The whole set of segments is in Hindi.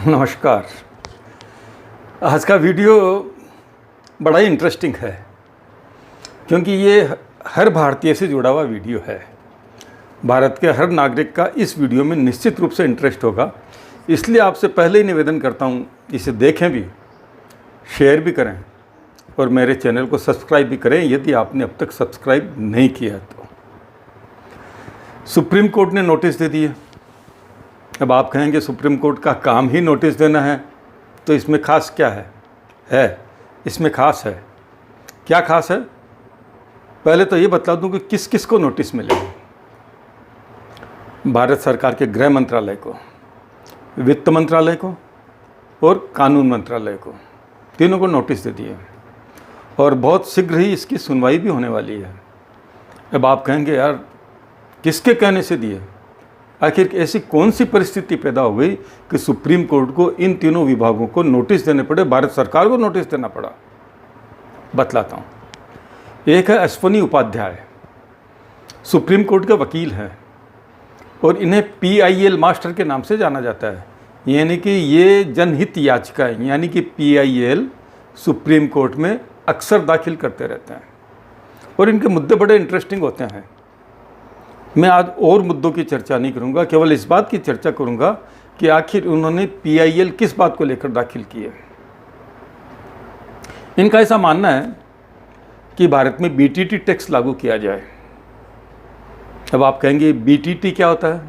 नमस्कार। आज का वीडियो बड़ा ही इंटरेस्टिंग है क्योंकि ये हर भारतीय से जुड़ा हुआ वीडियो है। भारत के हर नागरिक का इस वीडियो में निश्चित रूप से इंटरेस्ट होगा, इसलिए आपसे पहले ही निवेदन करता हूँ इसे देखें भी, शेयर भी करें और मेरे चैनल को सब्सक्राइब भी करें यदि आपने अब तक सब्सक्राइब नहीं किया तो। सुप्रीम कोर्ट ने नोटिस दे दिए। अब आप कहेंगे सुप्रीम कोर्ट का काम ही नोटिस देना है, तो इसमें खास क्या है? इसमें खास है। क्या खास है? पहले तो ये बता दूं कि किस किस को नोटिस मिले। भारत सरकार के गृह मंत्रालय को, वित्त मंत्रालय को और कानून मंत्रालय को, तीनों को नोटिस दे दिए और बहुत शीघ्र ही इसकी सुनवाई भी होने वाली है। अब आप कहेंगे यार किसके कहने से दिए? आखिर ऐसी कौन सी परिस्थिति पैदा हो गई कि सुप्रीम कोर्ट को इन तीनों विभागों को नोटिस देने पड़े, भारत सरकार को नोटिस देना पड़ा? बतलाता हूँ। एक है अश्वनी उपाध्याय, सुप्रीम कोर्ट के वकील हैं और इन्हें PIL मास्टर के नाम से जाना जाता है। यानी कि ये जनहित याचिकाएं, यानी कि PIL सुप्रीम कोर्ट में अक्सर दाखिल करते रहते हैं और इनके मुद्दे बड़े इंटरेस्टिंग होते हैं। मैं आज और मुद्दों की चर्चा नहीं करूंगा, केवल इस बात की चर्चा करूंगा कि आखिर उन्होंने PIL किस बात को लेकर दाखिल की है। इनका ऐसा मानना है कि भारत में BTT टैक्स लागू किया जाए। अब आप कहेंगे BTT क्या होता है?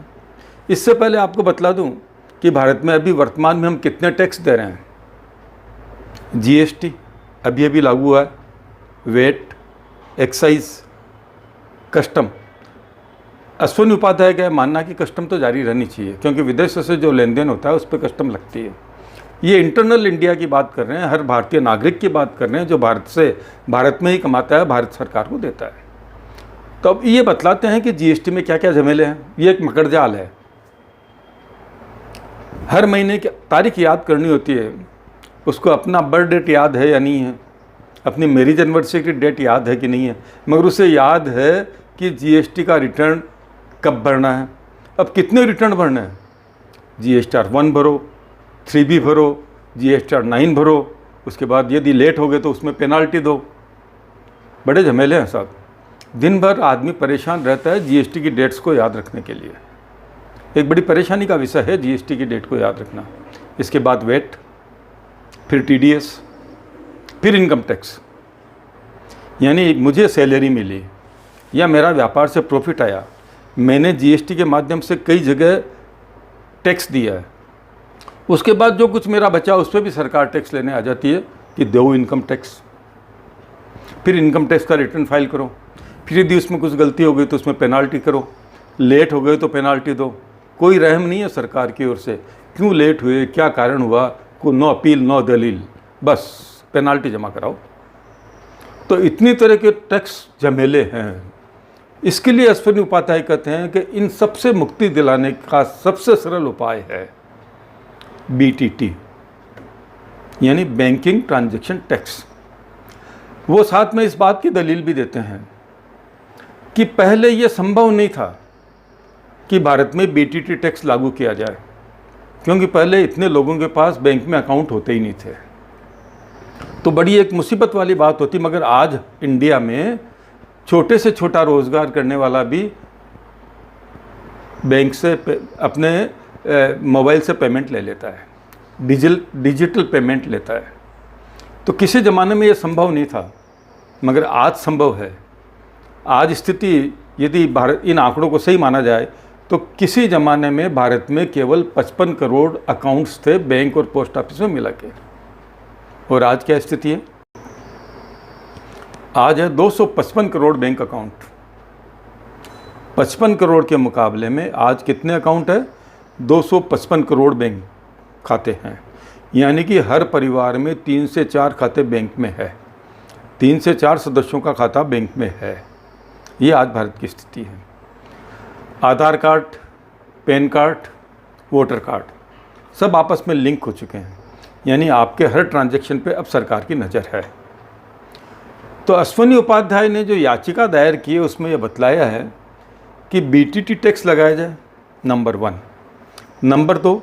इससे पहले आपको बतला दूं कि भारत में अभी वर्तमान में हम कितने टैक्स दे रहे हैं। GST अभी लागू हुआ है, VAT, excise, custom. Ashwini Upadhyay का मानना है कि कस्टम तो जारी रहनी चाहिए क्योंकि विदेशों से जो लेन देन होता है उस पर कस्टम लगती है। ये इंटरनल इंडिया की बात कर रहे हैं, हर भारतीय नागरिक की बात कर रहे हैं जो भारत में ही कमाता है, भारत सरकार को देता है। तो अब ये बतलाते हैं कि GST में क्या क्या झमेले हैं। ये एक मकड़जाल है। हर महीने की तारीख याद करनी होती है, उसको अपना बर्थ डेट याद है या नहीं है, अपनी मैरिज एनिवर्सरी की डेट याद है कि नहीं है, मगर उसे याद है कि GST का रिटर्न कब भरना है। अब कितने रिटर्न भरने हैं? GSTR 1 भरो, 3B भरो, GSTR 9 भरो, उसके बाद यदि लेट हो गए तो उसमें पेनाल्टी दो। बड़े झमेले हैं साहब। दिन भर आदमी परेशान रहता है GST की डेट्स को याद रखने के लिए। एक बड़ी परेशानी का विषय है GST की डेट को याद रखना। इसके बाद वेट, फिर TDS, फिर इनकम टैक्स। यानी मुझे सैलरी मिली या मेरा व्यापार से प्रॉफिट आया, मैंने GST के माध्यम से कई जगह टैक्स दिया है, उसके बाद जो कुछ मेरा बचा उस पर भी सरकार टैक्स लेने आ जाती है कि दो इनकम टैक्स। फिर इनकम टैक्स का रिटर्न फाइल करो, फिर यदि उसमें कुछ गलती हो गई तो उसमें पेनाल्टी करो, लेट हो गए तो पेनाल्टी दो। कोई रहम नहीं है सरकार की ओर से, क्यों लेट हुए, क्या कारण हुआ, को नो अपील नो दलील, बस पेनाल्टी जमा कराओ। तो इतनी तरह के टैक्स झमेले हैं। इसके लिए अश्वनी उपाध्याय कहते हैं कि इन सबसे मुक्ति दिलाने का सबसे सरल उपाय है BTT, यानी बैंकिंग ट्रांजैक्शन टैक्स। वो साथ में इस बात की दलील भी देते हैं कि पहले ये संभव नहीं था कि भारत में BTT टैक्स लागू किया जाए, क्योंकि पहले इतने लोगों के पास बैंक में अकाउंट होते ही नहीं थे। तो बड़ी एक मुसीबत वाली बात होती। मगर आज इंडिया में छोटे से छोटा रोजगार करने वाला भी बैंक से अपने मोबाइल से पेमेंट ले लेता है, डिजिटल पेमेंट लेता है। तो किसी ज़माने में ये संभव नहीं था, मगर आज संभव है। आज स्थिति यदि भारत इन आंकड़ों को सही माना जाए तो किसी ज़माने में भारत में केवल 55 करोड़ अकाउंट्स थे बैंक और पोस्ट ऑफिस में मिला के, और आज क्या स्थिति है? आज है 255 करोड़ बैंक अकाउंट। 55 करोड़ के मुकाबले में आज कितने अकाउंट है? 255 करोड़ बैंक खाते हैं। यानी कि हर परिवार में 3 से 4 खाते बैंक में है, 3 से 4 सदस्यों का खाता बैंक में है। ये आज भारत की स्थिति है। Aadhaar card, PAN card, voter card सब आपस में लिंक हो चुके हैं, यानी आपके हर ट्रांजैक्शन पे अब सरकार की नज़र है। तो अश्वनी उपाध्याय ने जो याचिका दायर की है उसमें यह बतलाया है कि BTT टैक्स लगाया जाए, नंबर 1। नंबर 2,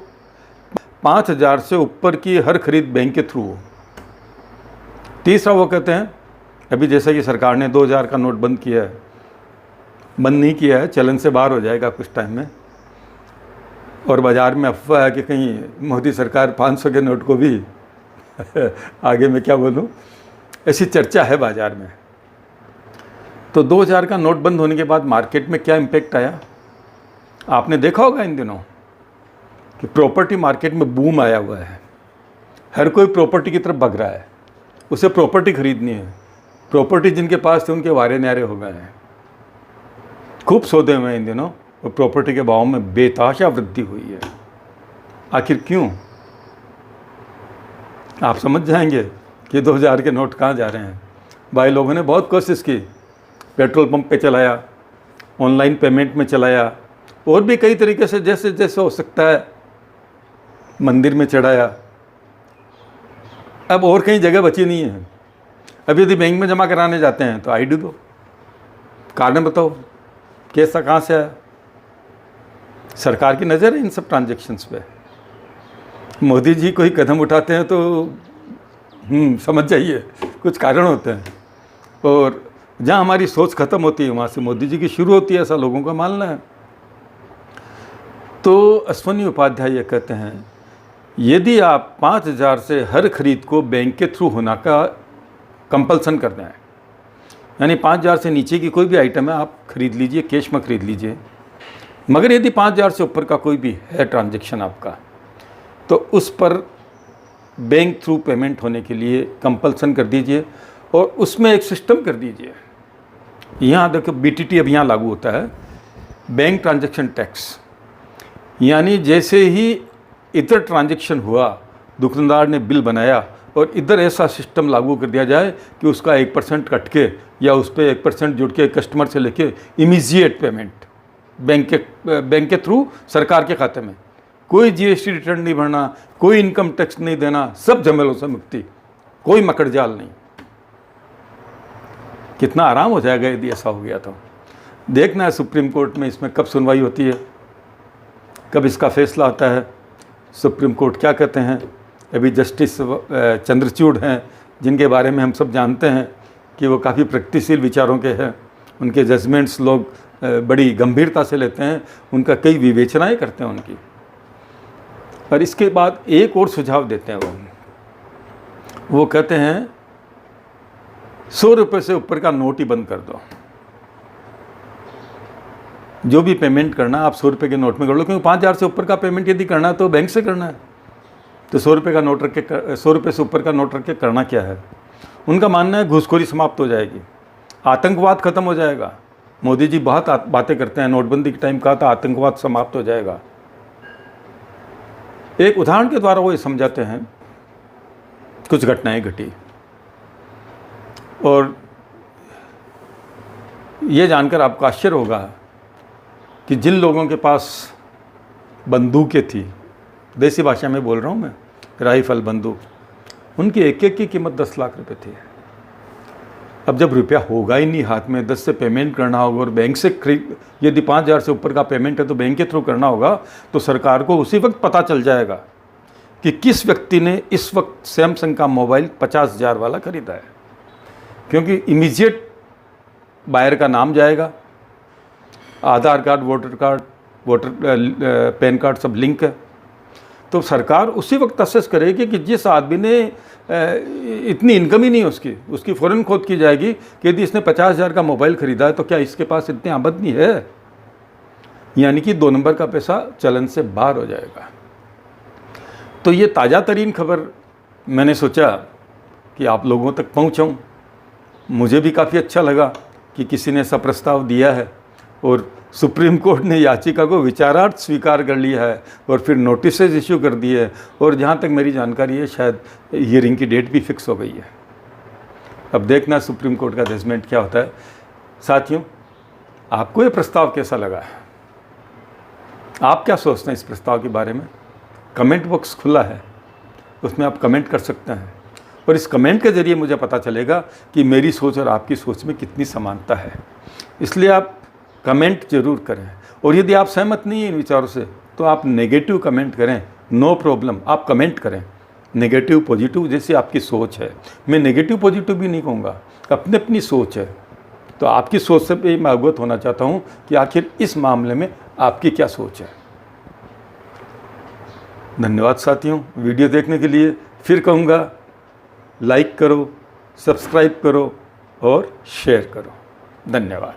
5,000 से ऊपर की हर खरीद बैंक के थ्रू हो। तीसरा वो कहते हैं अभी जैसा कि सरकार ने 2,000 का नोट बंद किया है, बंद नहीं किया है, चलन से बाहर हो जाएगा कुछ टाइम में, और बाज़ार में अफवाह है कि कहीं मोदी सरकार 500 के नोट को भी आगे मैं क्या बोलूँ, ऐसी चर्चा है बाज़ार में। तो 2,000 का नोट बंद होने के बाद मार्केट में क्या इम्पेक्ट आया आपने देखा होगा इन दिनों कि प्रॉपर्टी मार्केट में बूम आया हुआ है। हर कोई प्रॉपर्टी की तरफ भग रहा है, उसे प्रॉपर्टी खरीदनी है। प्रॉपर्टी जिनके पास थे उनके वारे न्यारे हो गए हैं, खूब सौदे हुए हैं इन दिनों, और प्रॉपर्टी के भाव में बेतहाशा वृद्धि हुई है। आखिर क्यों? आप समझ जाएंगे कि 2,000 के नोट कहाँ जा रहे हैं। भाई लोगों ने बहुत कोशिश की, पेट्रोल पंप पे चलाया, ऑनलाइन पेमेंट में चलाया, और भी कई तरीके से जैसे जैसे हो सकता है मंदिर में चढ़ाया। अब और कहीं जगह बची नहीं है। अब यदि बैंक में जमा कराने जाते हैं तो आईडी दो, कारण बताओ कैसा कहाँ से आया। सरकार की नज़र है इन सब ट्रांजैक्शंस पे। मोदी जी कोई कदम उठाते हैं तो समझ जाइए कुछ कारण होते हैं, और जहाँ हमारी सोच ख़त्म होती है वहाँ से मोदी जी की शुरू होती है, ऐसा लोगों का मानना है। तो अश्वनी उपाध्याय ये कहते हैं यदि आप 5,000 से हर खरीद को बैंक के थ्रू होना का कंपल्सन कर दें, यानी 5,000 से नीचे की कोई भी आइटम है आप खरीद लीजिए, कैश में खरीद लीजिए, मगर यदि 5,000 से ऊपर का कोई भी है ट्रांजैक्शन आपका, तो उस पर बैंक थ्रू पेमेंट होने के लिए कंपल्सन कर दीजिए, और उसमें एक सिस्टम कर दीजिए। यहाँ देखो BTT अब यहाँ लागू होता है, बैंक ट्रांजैक्शन टैक्स, यानी जैसे ही इधर ट्रांजैक्शन हुआ, दुकानदार ने बिल बनाया, और इधर ऐसा सिस्टम लागू कर दिया जाए कि उसका 1% कट के या उस पर 1% जुड़ के कस्टमर से लेके इमीडिएट पेमेंट बैंक के थ्रू सरकार के खाते में। कोई GST रिटर्न नहीं भरना, कोई इनकम टैक्स नहीं देना, सब झमेलों से मुक्ति, कोई मकड़जाल नहीं। कितना आराम हो जाएगा यदि ऐसा हो गया तो। देखना है सुप्रीम कोर्ट में इसमें कब सुनवाई होती है, कब इसका फैसला होता है, सुप्रीम कोर्ट क्या कहते हैं। अभी जस्टिस चंद्रचूड़ हैं, जिनके बारे में हम सब जानते हैं कि वो काफ़ी प्रगतिशील विचारों के हैं, उनके जजमेंट्स लोग बड़ी गंभीरता से लेते हैं, उनका कई विवेचनाएं करते हैं उनकी। पर इसके बाद एक और सुझाव देते हैं वो कहते हैं 100 रुपये से ऊपर का नोट ही बंद कर दो। जो भी पेमेंट करना आप 100 रुपये के नोट में कर लो, क्योंकि 5,000 से ऊपर का पेमेंट यदि करना है तो बैंक से करना है। तो 100 रुपये का नोट रख के 100 रुपये से ऊपर का नोट रख के करना क्या है। उनका मानना है घूसखोरी समाप्त हो जाएगी, आतंकवाद खत्म हो जाएगा। मोदी जी बहुत बातें करते हैं, नोटबंदी के टाइम कहा था आतंकवाद समाप्त हो जाएगा। एक उदाहरण के द्वारा वो ये समझाते हैं, कुछ घटनाएं घटी, और ये जानकर आपको आश्चर्य होगा कि जिन लोगों के पास बंदूकें थी, देसी भाषा में बोल रहा हूँ मैं, राइफल बंदूक, उनकी एक एक की कीमत 10 लाख रुपए थी। अब जब रुपया होगा ही नहीं हाथ में, 10 से पेमेंट करना होगा, और बैंक से खरीद यदि 5,000 से ऊपर का पेमेंट है तो बैंक के थ्रू करना होगा, तो सरकार को उसी वक्त पता चल जाएगा कि किस व्यक्ति ने इस वक्त सैमसंग का मोबाइल 50,000 वाला खरीदा है, क्योंकि इमीडिएट बायर का नाम जाएगा, आधार कार्ड, वोटर पैन कार्ड सब लिंक है। तो सरकार उसी वक्त असेस करेगी कि जिस आदमी ने इतनी इनकम ही नहीं उसकी फ़ौरन खोज की जाएगी कि यदि इसने 50,000 का मोबाइल ख़रीदा है तो क्या इसके पास इतनी आमदनी है, यानी कि 2 नंबर का पैसा चलन से बाहर हो जाएगा। तो ये ताज़ा तरीन खबर मैंने सोचा कि आप लोगों तक पहुँचाऊँ। मुझे भी काफ़ी अच्छा लगा कि किसी ने ऐसा प्रस्ताव दिया है, और सुप्रीम कोर्ट ने याचिका को विचारार्थ स्वीकार कर लिया है, और फिर नोटिसेज इश्यू कर दिए है, और जहाँ तक मेरी जानकारी है शायद हियरिंग की डेट भी फिक्स हो गई है। अब देखना सुप्रीम कोर्ट का जजमेंट क्या होता है। साथियों, आपको ये प्रस्ताव कैसा लगा? आप क्या सोचते हैं इस प्रस्ताव के बारे में? कमेंट बॉक्स खुला है, उसमें आप कमेंट कर सकते हैं, और इस कमेंट के ज़रिए मुझे पता चलेगा कि मेरी सोच और आपकी सोच में कितनी समानता है। इसलिए आप कमेंट ज़रूर करें, और यदि आप सहमत नहीं हैं इन विचारों से तो आप नेगेटिव कमेंट करें, नो प्रॉब्लम, आप कमेंट करें, नेगेटिव पॉजिटिव जैसी आपकी सोच है। मैं नेगेटिव पॉजिटिव भी नहीं कहूँगा, अपनी अपनी सोच है। तो आपकी सोच से भी मैं अवगत होना चाहता हूँ कि आखिर इस मामले में आपकी क्या सोच है। धन्यवाद साथियों, वीडियो देखने के लिए। फिर कहूँगा, लाइक करो, सब्सक्राइब करो और शेयर करो। धन्यवाद।